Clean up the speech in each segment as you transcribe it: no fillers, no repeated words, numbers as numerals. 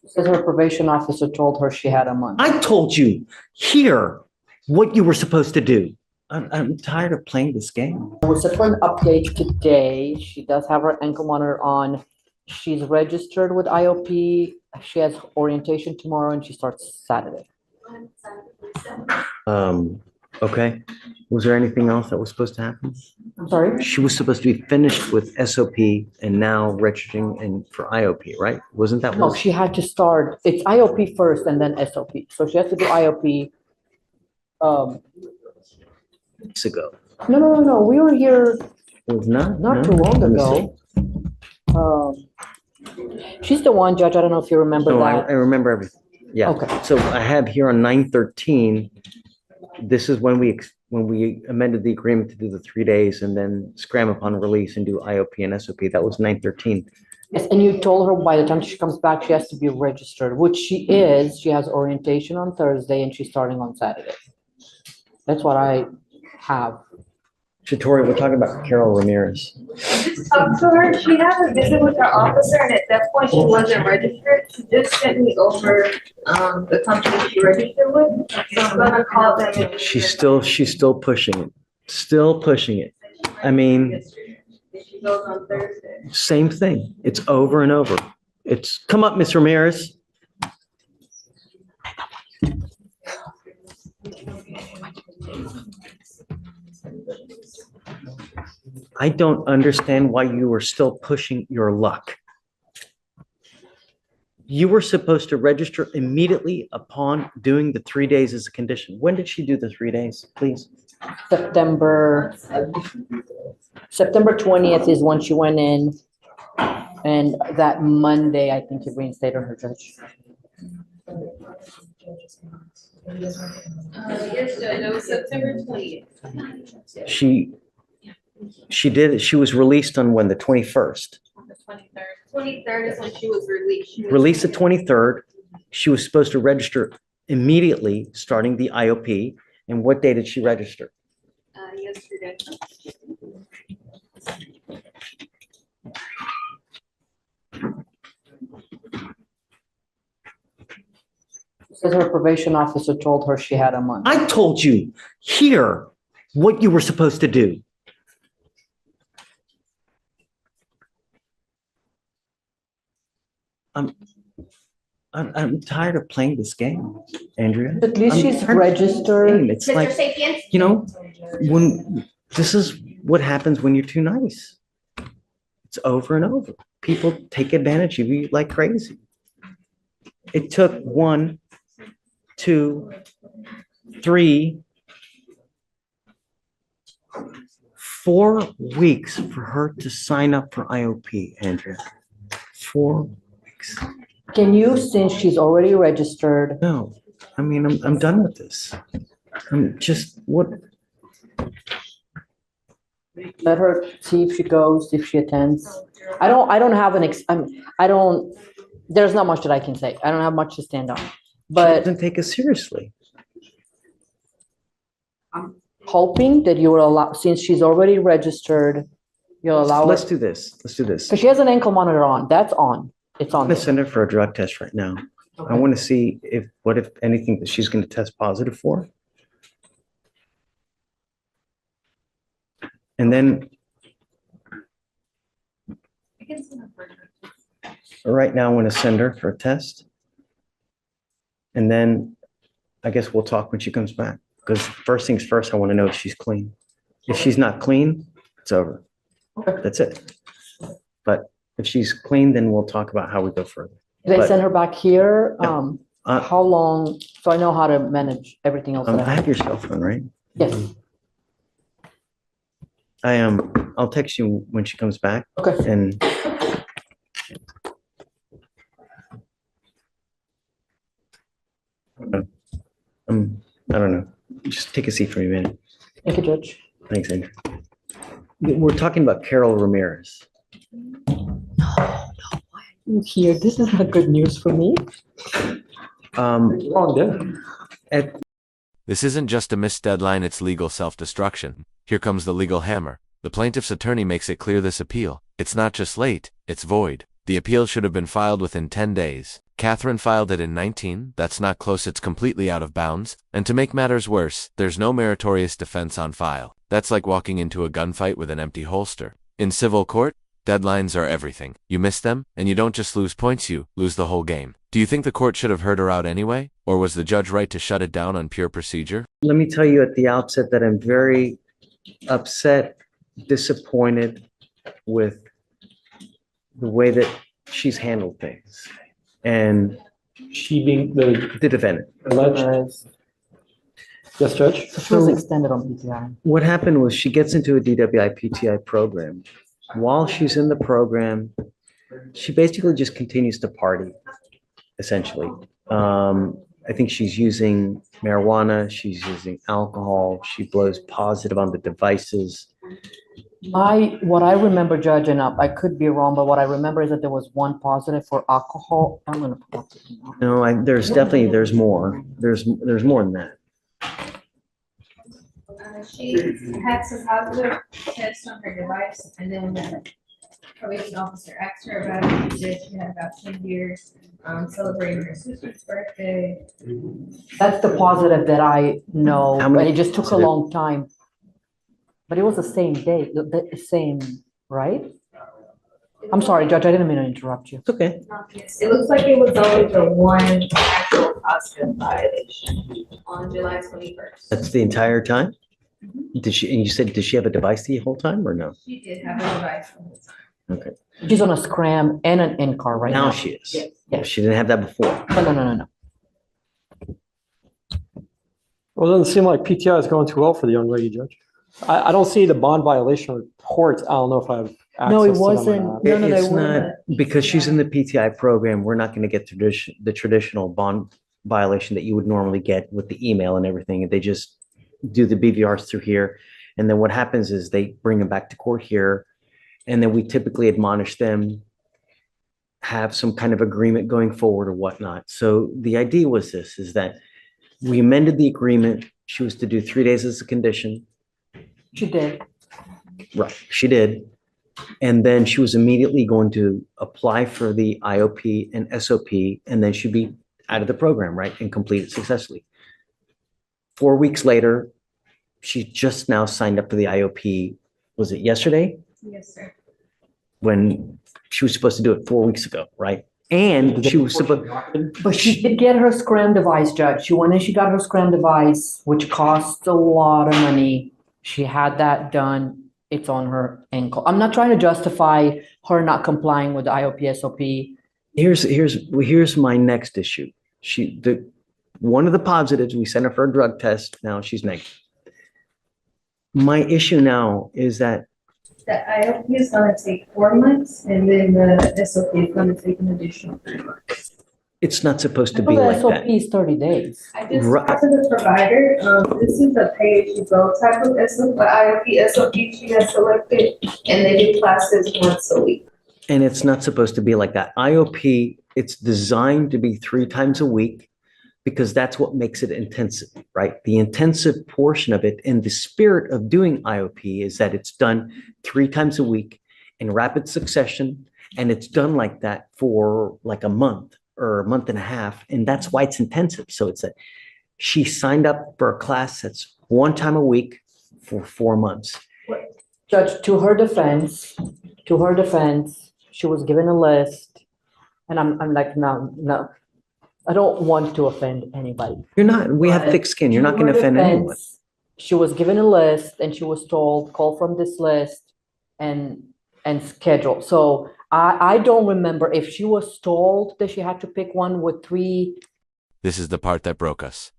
Says her probation officer told her she had a month. I told you here what you were supposed to do. I'm tired of playing this game. We're set for an update today. She does have her ankle monitor on. She's registered with IOP. She has orientation tomorrow and she starts Saturday. Okay. Was there anything else that was supposed to happen? I'm sorry? She was supposed to be finished with SOP and now registering and for IOP, right? Wasn't that No, what? she had to start, it's IOP first and then SOP. So she has to do IOP. Weeks ago. No. We were here It was not? not No? too long Let me ago. see. She's the one, Judge. I don't know if you remember No, I that. remember everything. Yeah. Okay. So I have here on 9/13, this is when we amended the agreement to do the 3 days and then scram upon release and do IOP and SOP. That was 9/13. Yes, and you told her by the time she comes back, she has to be registered, which she is. She has orientation on Thursday and she's starting on Saturday. That's what I have. Shatori, we're talking about Carol Ramirez. Just talked to her. She had a visit with her officer, and at that point, she wasn't registered. She just sent me over the company she registered with. So I'm gonna call them. And She's still pushing it. Still pushing it. I mean, she goes on Thursday. same thing. It's over and over. It's come up, Miss Ramirez. I don't understand why you are still pushing your luck. You were supposed to register immediately upon doing the 3 days as a condition. When did she do the 3 days, please? September 20th is when she went in. And that Monday, I think you reinstated her, Judge. Yes, Judge, it was September 20th. She did it. She was released on when, the 21st? The 23rd. 23rd is when she was released. Released the 23rd. She was supposed to register immediately, starting the IOP. And what day did she register? Yesterday. Says her probation officer told her she had a month. I told you here what you were supposed to do. I'm tired of playing this game, Andrea. At least I'm she's tired of playing this registered. game. It's like, you know, when this is what happens when you're too nice. It's over and over. People take advantage of you like crazy. It took 1, 2, 3, 4 weeks for her to sign up for IOP, Andrea. 4 weeks. Can you, since she's already registered, No, I mean, I'm done with this. I'm just, what? let her see if she goes, if she attends? I don't have there's not much that I can say. I don't have much to stand on. She But doesn't take us seriously. I'm hoping that you will allow, since she's already registered, you'll allow her, Let's do this. Let's do this. because she has an ankle monitor on. That's on. It's I'm on. gonna send her for a drug test right now. I want to see what if anything that she's gonna test positive for. And then right now, I want to send her for a test. And then I guess we'll talk when she comes back. Because first things first, I want to know if she's clean. If she's not clean, it's over. That's it. But if she's clean, then we'll talk about how we go further. Did I but- send her back here? Uh, How long, so I know how to manage everything else that I I have have. your cell phone, right? Yes, I'll text you when she comes back okay. and I don't know. Just take a seat for me, man. Thank you, Judge. Thanks, Andrew. We're talking about Carol Ramirez. Here, this is not good news for me. At This isn't just a missed deadline, it's legal self-destruction. Here comes the legal hammer. The plaintiff's attorney makes it clear this appeal, it's not just late, it's void. The appeal should have been filed within 10 days. Catherine filed it in 19, that's not close, it's completely out of bounds. And to make matters worse, there's no meritorious defense on file. That's like walking into a gunfight with an empty holster. In civil court, deadlines are everything. You miss them, and you don't just lose points, you lose the whole game. Do you think the court should have heard her out anyway? Or was the judge right to shut it down on pure procedure? Let me tell you at the outset that I'm very upset, disappointed with the way that she's handled things. And She being the the defendant. alleged, yes, Judge? So she was extended on PTI. What happened was she gets into a DWI PTI program. While she's in the program, she basically just continues to party, essentially. I think she's using marijuana, she's using alcohol, she blows positive on the devices. What I remember, Judge, and I could be wrong, but what I remember is that there was one positive for alcohol. I'm gonna pull up the email. No, there's more. There's more than that. She had some positive tests on her device, and then when the probation officer asked her about it, she said she had about 10 years, celebrating her sister's birthday. That's the positive that I know, How but many it just took a positive? long time. But it was the same day, the same, right? I'm sorry, Judge, I didn't mean to interrupt you. It's okay. It looks like it was only the one actual positive violation on July 21st. That's the entire time? And you said, did she have a device the whole time or no? She did have a device the whole time. Okay. She's on a scram and an in-car right now. Now she is. Yes. She didn't have that before. No. Well, it doesn't seem like PTI is going too well for the young lady, Judge. I don't see the bond violation report. I don't know if I have access No, it to them or wasn't. not. No, they It's weren't. not, because she's in the PTI program, we're not going to get the traditional bond violation that you would normally get with the email and everything. They just do the BVRs through here. And then what happens is they bring them back to court here. And then we typically admonish them, have some kind of agreement going forward or whatnot. So the idea was this, is that we amended the agreement. She was to do 3 days as a condition. She did. Right, she did. And then she was immediately going to apply for the IOP and SOP, and then she'd be out of the program, right, and complete it successfully. 4 weeks later, she just now signed up for the IOP. Was it yesterday? Yes, sir. When she was supposed to do it 4 weeks ago, right? And she was supposed, But she did get her scram device, Judge. She went and she got her scram device, which costs a lot of money. She had that done. It's on her ankle. I'm not trying to justify her not complying with the IOP SOP. here's my next issue. One of the positives, we sent her for a drug test. Now she's negative. My issue now is that The IOP is gonna take 4 months, and then the SOP is gonna take an additional 3 months. it's not supposed to I be thought the like SOP that. is 30 days. I just Right. talked to the provider, this is a pay-as-you-go type of SOP, but IOP SOP she has selected, and they do classes once a week. And it's not supposed to be like that. IOP, it's designed to be 3 times a week because that's what makes it intensive, right? The intensive portion of it and the spirit of doing IOP is that it's done 3 times a week in rapid succession. And it's done like that for like a month or a month and a half. And that's why it's intensive. So she signed up for a class that's 1 time a week for 4 months. Judge, to her defense, she was given a list. And I'm like, no, I don't want to offend anybody. We have thick skin. You're not going to offend anyone. She was given a list and she was told, call from this list and schedule. So I don't remember if she was told that she had to pick one with 3. This is the part that broke us. ...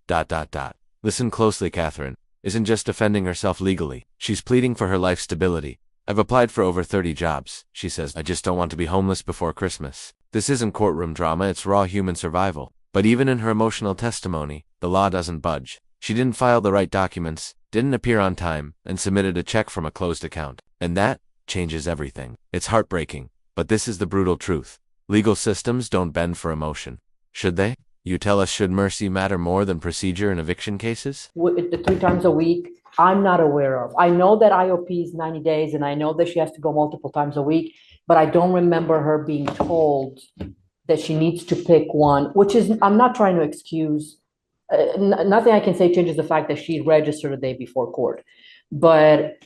Listen closely, Catherine isn't just defending herself legally. She's pleading for her life stability. I've applied for over 30 jobs. She says, I just don't want to be homeless before Christmas. This isn't courtroom drama, it's raw human survival. But even in her emotional testimony, the law doesn't budge. She didn't file the right documents, didn't appear on time, and submitted a check from a closed account. And that changes everything. It's heartbreaking, but this is the brutal truth. Legal systems don't bend for emotion. Should they? You tell us, should mercy matter more than procedure in eviction cases? The 3 times a week, I'm not aware of. I know that IOP is 90 days and I know that she has to go multiple times a week, but I don't remember her being told that she needs to pick one, which is, I'm not trying to excuse, nothing I can say changes the fact that she registered the day before court. But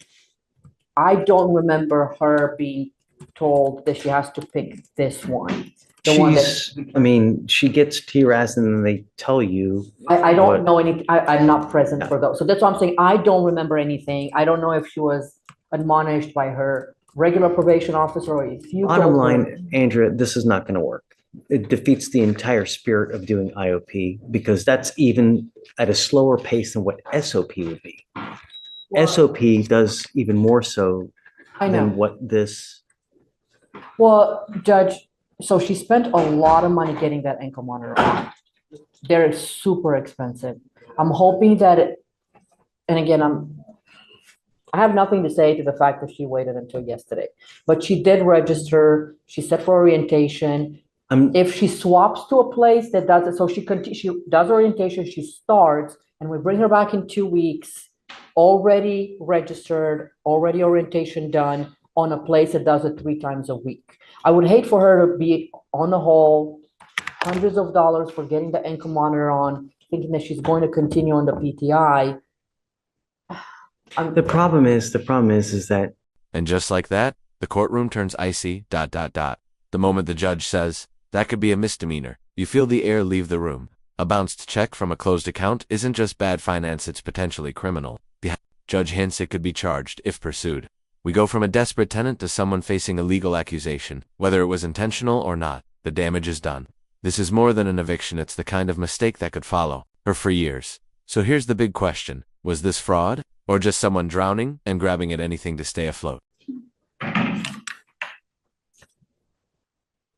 I don't remember her being told that she has to pick this one. The one that she gets TRAS and then they tell you. I don't know I'm not present for those. So that's what I'm saying. I don't remember anything. I don't know if she was admonished by her regular probation officer or if you. Bottom line, Andrea, this is not going to work. It defeats the entire spirit of doing IOP because that's even at a slower pace than what SOP would be. SOP does even more so than what this. Well, Judge, so she spent a lot of money getting that ankle monitor on. They're super expensive. I'm hoping that, and again, I have nothing to say to the fact that she waited until yesterday, but she did register. She set for orientation. If she swaps to a place that does it, so she does orientation, she starts, and we bring her back in 2 weeks, already registered, already orientation done on a place that does it 3 times a week. I would hate for her to be on the whole, hundreds of dollars for getting the ankle monitor on, thinking that she's going to continue on the PTI. The problem is that. And just like that, the courtroom turns icy, ... The moment the judge says, that could be a misdemeanor, you feel the air leave the room. A bounced check from a closed account isn't just bad finance, it's potentially criminal. The judge hints it could be charged if pursued. We go from a desperate tenant to someone facing a legal accusation. Whether it was intentional or not, the damage is done. This is more than an eviction, it's the kind of mistake that could follow her for years. So here's the big question. Was this fraud? Or just someone drowning and grabbing at anything to stay afloat?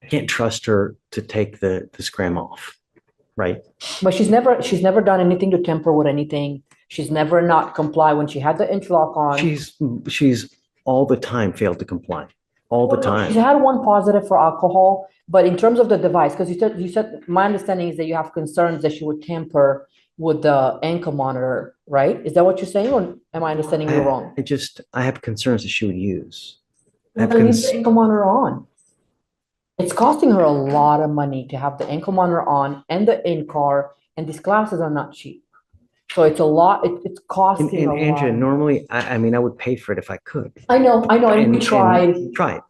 I can't trust her to take the scram off, right? But she's never done anything to tamper with anything. She's never not comply when she had the interlock on. She's all the time failed to comply. All the time. She's had one positive for alcohol, but in terms of the device, because you said my understanding is that you have concerns that she would tamper with the ankle monitor, right? Is that what you're saying, or am I understanding you wrong? I have concerns that she would use. But leave the ankle monitor on. It's costing her a lot of money to have the ankle monitor on and the in-car, and these classes are not cheap. So it's a lot, it's costing a lot. Andrea, normally, I would pay for it if I could. I know, and we tried.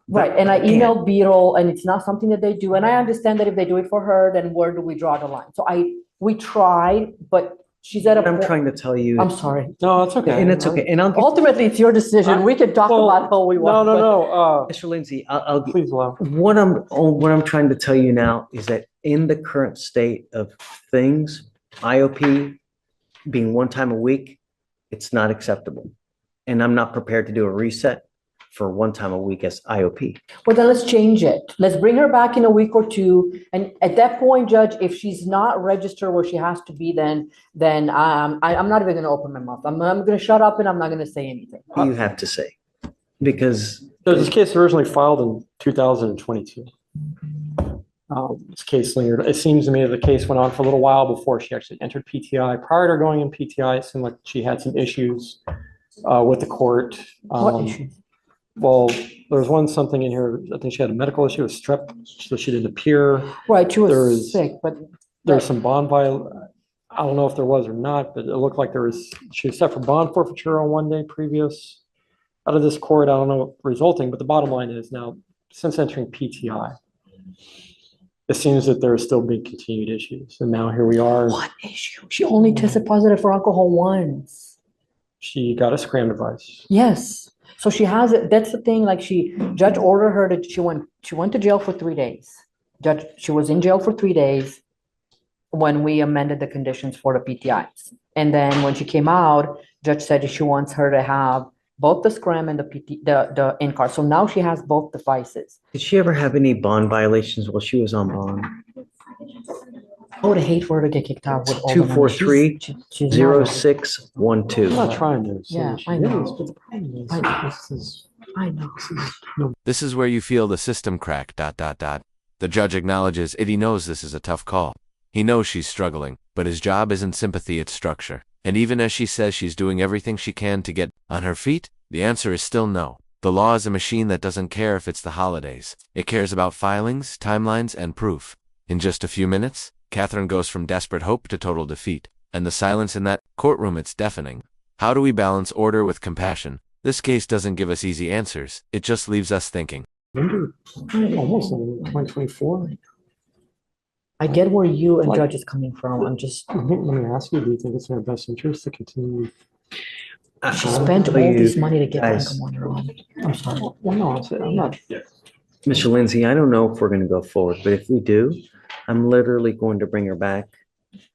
Right, and I emailed Beetle, and it's not something that they do, and I understand that if they do it for her, then where do we draw the line? So we tried, but she's at a point. I'm trying to tell you. I'm sorry. No, it's okay. And it's okay. And Ultimately, it's your decision. We can talk about how we want. No. Mr. Lindsay, I'll Please allow. what I'm trying to tell you now is that in the current state of things, IOP being 1 time a week, it's not acceptable. And I'm not prepared to do a reset for 1 time a week as IOP. Well, then let's change it. Let's bring her back in a week or 2. And at that point, Judge, if she's not registered where she has to be, then I'm not even going to open my mouth. I'm going to shut up and I'm not going to say anything. What do you have to say? Because This case originally filed in 2022. This case lingered. It seems to me that the case went on for a little while before she actually entered PTI. Prior to going in PTI, it seemed like she had some issues with the court. What issue? Well, there was something in here. I think she had a medical issue with strep, so she didn't appear. Right, she was sick, but There's some bond I don't know if there was or not, but it looked like she was set for bond forfeiture on 1 day previous out of this court. I don't know resulting, but the bottom line is now, since entering PTI, it seems that there are still being continued issues. And now here we are. What issue? She only tested positive for alcohol once. She got a scram device. Yes. So she has it. That's the thing. Like judge ordered her to, she went to jail for 3 days. She was in jail for 3 days when we amended the conditions for the PTIs. And then when she came out, judge said she wants her to have both the scram and the in-car. So now she has both devices. did she ever have any bond violations while she was on bond? I would hate for her to get kicked out with all the money. 243 she's 0612. I'm not trying to say Yeah, she I know. is, but the problem is, I know. This is where you feel the system crack, ... The judge acknowledges he knows this is a tough call. He knows she's struggling, but his job isn't sympathy, it's structure. And even as she says she's doing everything she can to get on her feet, the answer is still no. The law is a machine that doesn't care if it's the holidays. It cares about filings, timelines, and proof. In just a few minutes, Catherine goes from desperate hope to total defeat. And the silence in that courtroom, it's deafening. How do we balance order with compassion? This case doesn't give us easy answers. It just leaves us thinking. Almost in 2024. I get where you and Like- Judge is coming from. I'm just, Let me ask you, do you think it's in our best interest to continue? she I'll spent tell all you this money to get guys, income on her own. I'm sorry. Well, no, I'm not. Mr. Lindsay, I don't know if we're going to go forward, but if we do, I'm literally going to bring her back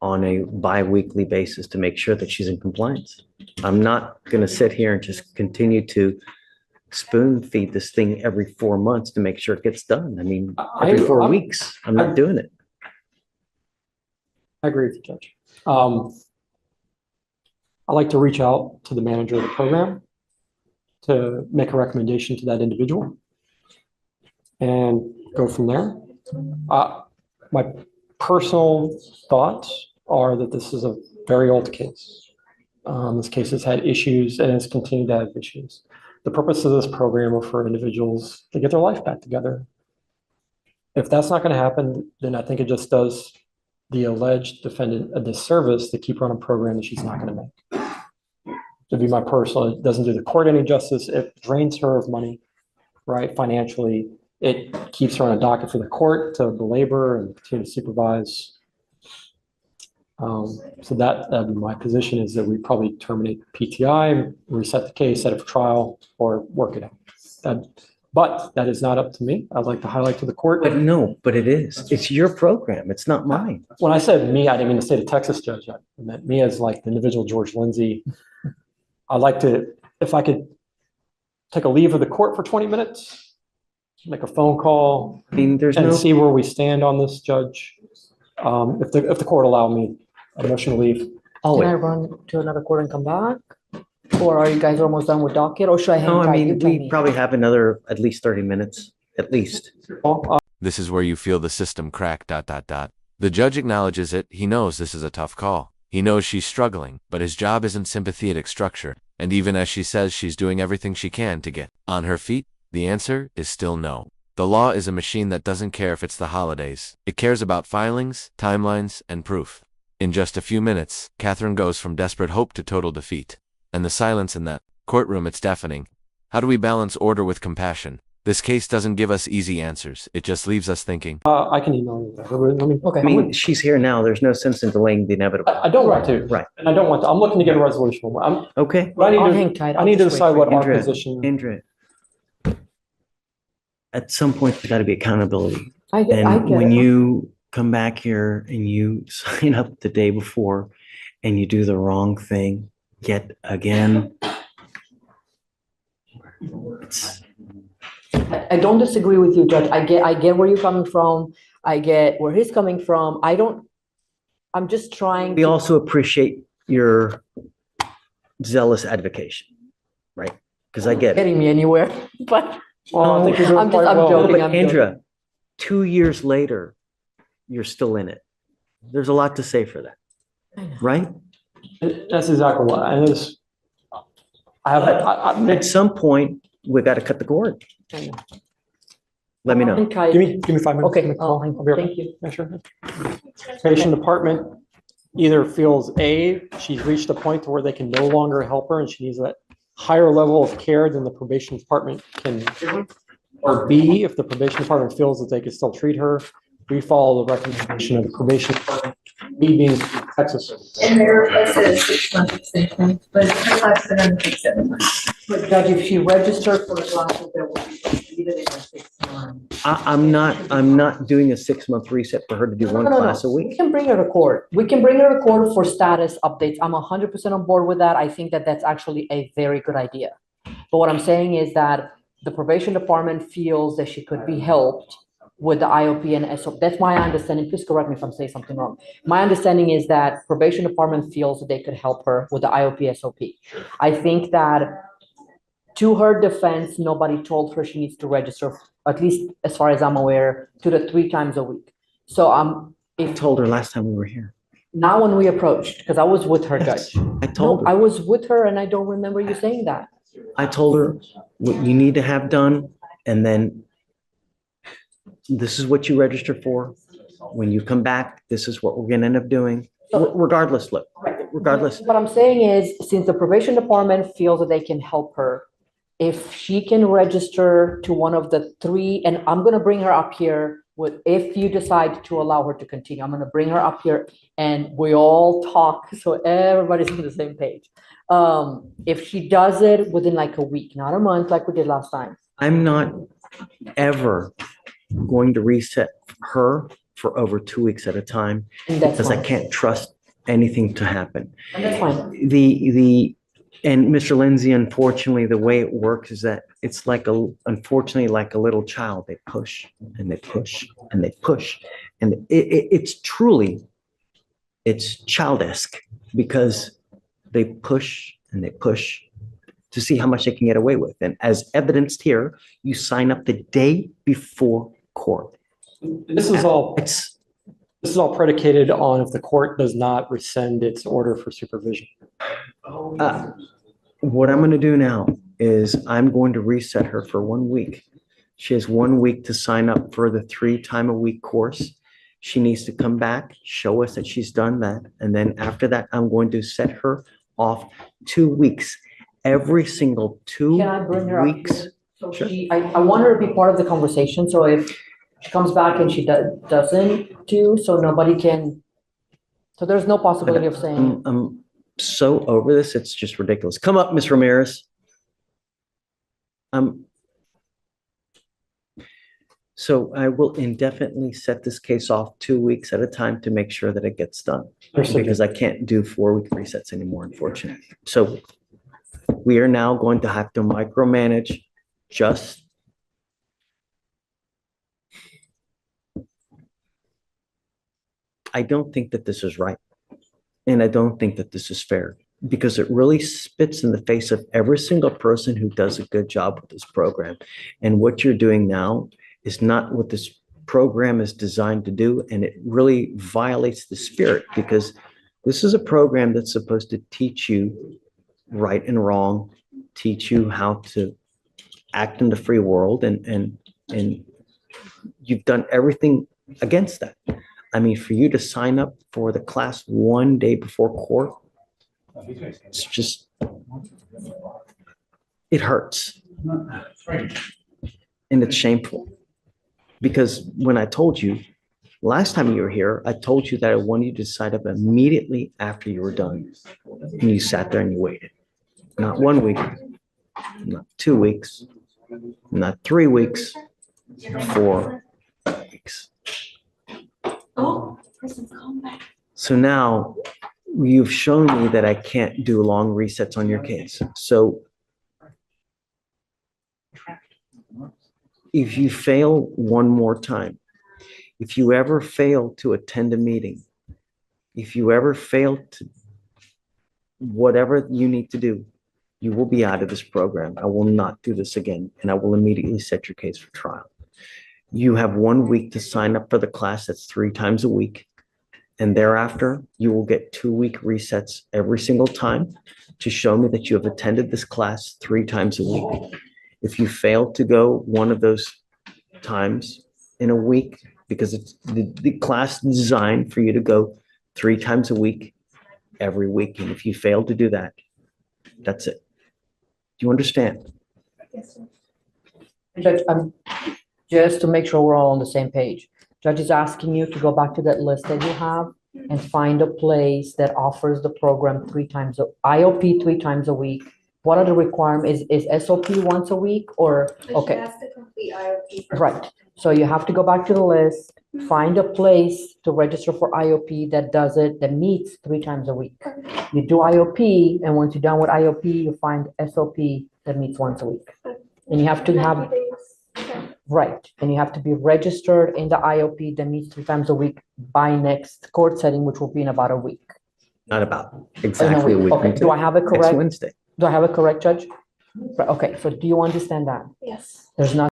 on a bi-weekly basis to make sure that she's in compliance. I'm not going to sit here and just continue to spoon feed this thing every 4 months to make sure it gets done. I mean, every 4 weeks, I'm not doing it. I agree with you, Judge. I like to reach out to the manager of the program to make a recommendation to that individual and go from there. My personal thoughts are that this is a very old case. This case has had issues and has continued to have issues. The purpose of this program are for individuals to get their life back together. If that's not going to happen, then I think it just does the alleged defendant a disservice to keep her on a program that she's not going to make. To be my personal, it doesn't do the court any justice. It drains her of money, right? Financially, it keeps her on a docket for the court to belabor and continue to supervise. So that'd be my position, is that we probably terminate PTI, reset the case, set up a trial, or work it out. But that is not up to me. I'd like to highlight to the court. But no, but it is. It's your program. It's not mine. When I said me, I didn't mean to say the Texas judge. I meant me as like the individual George Lindsay. I'd like to, if I could take a leave of the court for 20 minutes, make a phone call, I mean, there's and no, see where we stand on this, Judge. If the court allow me a motion to leave. Can I run to another court and come back? Or are you guys almost done with docket, or should I hang no, I tight? You mean, tell we me. probably have another at least 30 minutes, at least. This is where you feel the system crack. The judge acknowledges it. He knows this is a tough call. He knows she's struggling, but his job isn't sympathetic structure. And even as she says she's doing everything she can to get on her feet, the answer is still no. The law is a machine that doesn't care if it's the holidays. It cares about filings, timelines, and proof. In just a few minutes, Catherine goes from desperate hope to total defeat. And the silence in that courtroom, it's deafening. How do we balance order with compassion? This case doesn't give us easy answers. It just leaves us thinking. I can email you that. Let me, Okay. I mean, she's here now. There's no sense in delaying the inevitable. I don't want to. Right. And I don't want to. I'm looking to get a resolution. Okay. But I'll I hang need tight. to, I'll I need to just wait decide for what you. our Indra, position. Indra, at some point, there's got to be accountability. I get And when it. you come back here and you sign up the day before and you do the wrong thing yet again, it's, I don't disagree with you, Judge. I get where you're coming from. I get where he's coming from. I'm just trying we to, also appreciate your zealous advocation, right? Because I get it. getting me anywhere, but Well, I think you're doing I'm just- quite I'm well. joking. But I'm joking. Indra, 2 years later, you're still in it. There's a lot to say for that, right? That's exactly what, and it's, At some point, we got to cut the cord. I know. Let me know. Hang tight. give me 5 minutes. Okay, Make a call. I'll be right back. thank you. Yeah, sure. Patient department either feels A, she's reached a point to where they can no longer help her and she needs that higher level of care than the probation department can give, or B, if the probation department feels that they can still treat her, we follow the recommendation of the probation department, me being Texas. And they requested a 6-month extension, but it lasted under 7 months. But Judge, if she registered for the classes that will be completed in her 6 months. I'm not doing a 6-month reset for her to do one class a We week. can bring her to court. We can bring her to court for status updates. I'm 100% on board with that. I think that that's actually a very good idea. But what I'm saying is that the probation department feels that she could be helped with the IOP and SOP. That's my understanding. Please correct me if I'm saying something wrong. My understanding is that probation department feels that they could help her with the IOP SOP. I think that to her defense, nobody told her she needs to register, at least as far as I'm aware, 2 to 3 times a week. So I told her last time we were here. Not when we approached, because I was with her, Yes, Judge. I told No, I her. was with her and I don't remember you saying that. I told her what you need to have done, and then this is what you register for. When you come back, this is what we're gonna end up doing. Regardless, look, regardless. What I'm saying is, since the probation department feels that they can help her, if she can register to one of the three, and I'm gonna bring her up here with, if you decide to allow her to continue, I'm gonna bring her up here and we all talk, so everybody's on the same page. If she does it within like a week, not a month like we did last time. I'm not ever going to reset her for over 2 weeks at a time And that's because I fine. can't trust anything to happen. And that's fine. And Mr. Lindsay, unfortunately, the way it works is that it's unfortunately, like a little child. They push and they push and they push. And it's truly, it's childish because they push and they push to see how much they can get away with. And as evidenced here, you sign up the day before court. This is all predicated on if the court does not rescind its order for supervision. What I'm going to do now is I'm going to reset her for 1 week. She has 1 week to sign up for the 3-time-a-week course. She needs to come back, show us that she's done that. And then after that, I'm going to set her off 2 weeks. Every single 2 Can I bring her up weeks. here? So Sure. I want her to be part of the conversation, so if she comes back and she doesn't do, so nobody can, so there's no possibility of saying, I'm so over this, it's just ridiculous. Come up, Ms. Ramirez. So I will indefinitely set this case off 2 weeks at a time to make sure that it gets done. Because I can't do 4-week resets anymore, unfortunately. So we are now going to have to micromanage just. I don't think that this is right. And I don't think that this is fair because it really spits in the face of every single person who does a good job with this program. And what you're doing now is not what this program is designed to do. And it really violates the spirit because this is a program that's supposed to teach you right and wrong, teach you how to act in the free world. And you've done everything against that. I mean, for you to sign up for the class 1 day before court, it's just, it hurts. And it's shameful. Because when I told you, last time you were here, I told you that I wanted you to sign up immediately after you were done. And you sat there and you waited. Not 1 week, not 2 weeks, not 3 weeks, 4 weeks. So now you've shown me that I can't do long resets on your case. So if you fail one more time, if you ever fail to attend a meeting, if you ever fail to whatever you need to do, you will be out of this program. I will not do this again, and I will immediately set your case for trial. You have 1 week to sign up for the class that's 3 times a week. And thereafter, you will get 2-week resets every single time to show me that you have attended this class 3 times a week. If you fail to go one of those times in a week, because it's the class is designed for you to go 3 times a week, every week. And if you fail to do that, that's it. Do you understand? Yes, sir. Judge, just to make sure we're all on the same page. Judge is asking you to go back to that list that you have and find a place that offers the program 3 times, IOP 3 times a week. What are the requirements? Is SOP once a week or, But she okay, has to complete IOP first. right. So you have to go back to the list, find a place to register for IOP that does it, that meets 3 times a week. You do IOP, and once you're done with IOP, you find SOP that meets once a week. And you have to have, 90 days. Okay. right, and you have to be registered in the IOP that meets 3 times a week by next court setting, which will be in about a week. Not about exactly a week. Okay, do I have it Next correct? Wednesday. Do I have it correct, Judge? Right, okay, so do you understand that? Yes. There's not